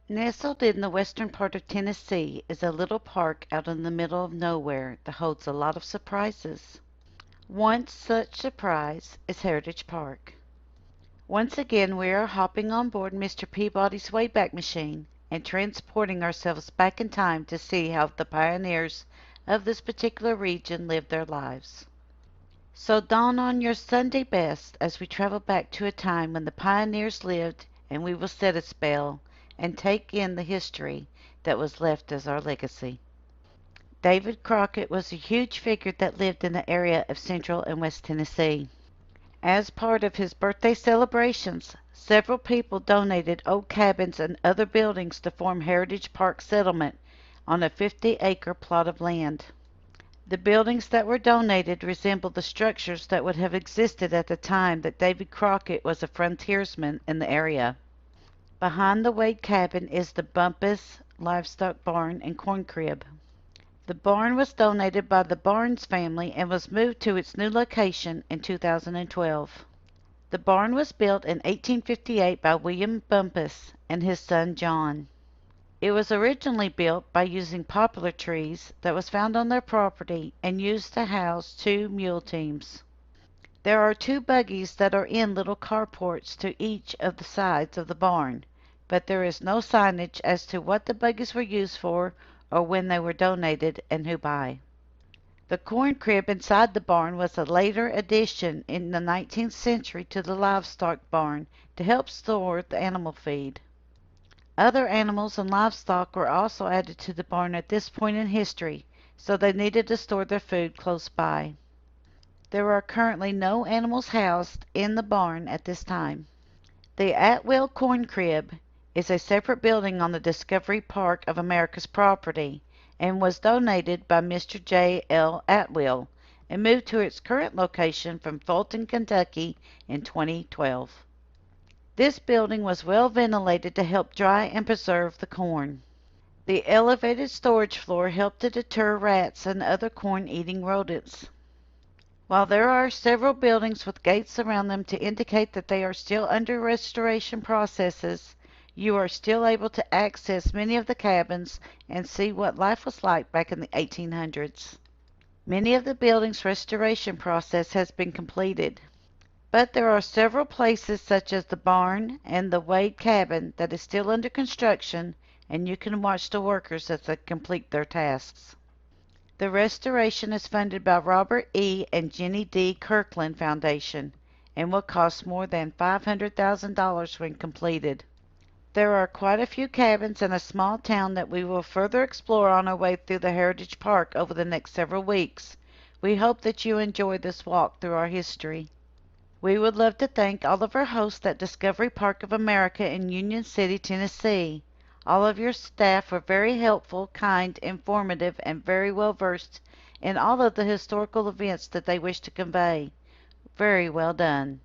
Nestled in the western part of Tennessee is a little park out in the middle of nowhere that holds a lot of surprises. One such surprise is Heritage Park. Once again, we are hopping on board Mr. Peabody's Wayback Machine and transporting ourselves back in time to see how the pioneers of this particular region lived their lives. So don on your Sunday best as we travel back to a time when the pioneers lived, and we will sit a spell and take in the history that was left as our legacy. David Crockett was a huge figure that lived in the area of central and west Tennessee. As part of his birthday celebrations, several people donated old cabins and other buildings to form Heritage Park Settlement on a 50-acre plot of land. The buildings that were donated resemble the structures that would have existed at the time that David Crockett was a frontiersman in the area. Behind the Wade cabin is the Bumpus livestock barn and corn crib. The barn was donated by the Barnes family and was moved to its new location in 2012. The barn was built in 1858 by William Bumpus and his son John. It was originally built by using poplar trees that was found on their property and used to house 2 mule teams. There are 2 buggies that are in little carports to each of the sides of the barn, but there is no signage as to what the buggies were used for or when they were donated and who by. The corn crib inside the barn was a later addition in the 19th century to the livestock barn to help store the animal feed. Other animals and livestock were also added to the barn at this point in history, so they needed to store their food close by. There are currently no animals housed in the barn at this time. The Atwell corn crib is a separate building on the Discovery Park of America's property and was donated by Mr. J. L. Atwell and moved to its current location from Fulton, Kentucky in 2012. This building was well ventilated to help dry and preserve the corn. The elevated storage floor helped to deter rats and other corn-eating rodents. While there are several buildings with gates around them to indicate that they are still under restoration processes, you are still able to access many of the cabins and see what life was like back in the 1800s. Many of the buildings' restoration process has been completed, but there are several places such as the barn and the Wade cabin that is still under construction, and you can watch the workers as they complete their tasks. The restoration is funded by Robert E. and Jenny D. Kirkland Foundation and will cost more than $500,000 when completed. There are quite a few cabins in a small town that we will further explore on our way through the Heritage Park over the next several weeks. We hope that you enjoy this walk through our history. We would love to thank all of our hosts at Discovery Park of America in Union City, Tennessee. All of your staff were very helpful, kind, informative, and very well versed in all of the historical events that they wish to convey. Very well done.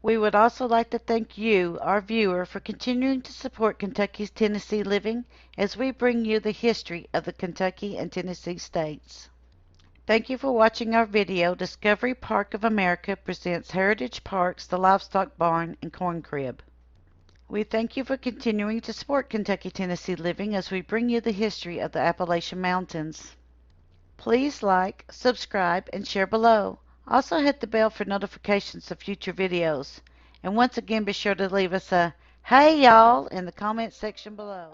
We would also like to thank you, our viewer, for continuing to support Kentucky's Tennessee Living as we bring you the history of the Kentucky and Tennessee states. Thank you for watching our video. Discovery Park of America presents Heritage Parks, the Livestock Barn, and Corn Crib. We thank you for continuing to support Kentucky Tennessee Living as we bring you the history of the Appalachian Mountains. Please like, subscribe, and share below. Also hit the bell for notifications of future videos. And once again, be sure to leave us a "Hey y'all" in the comment section below.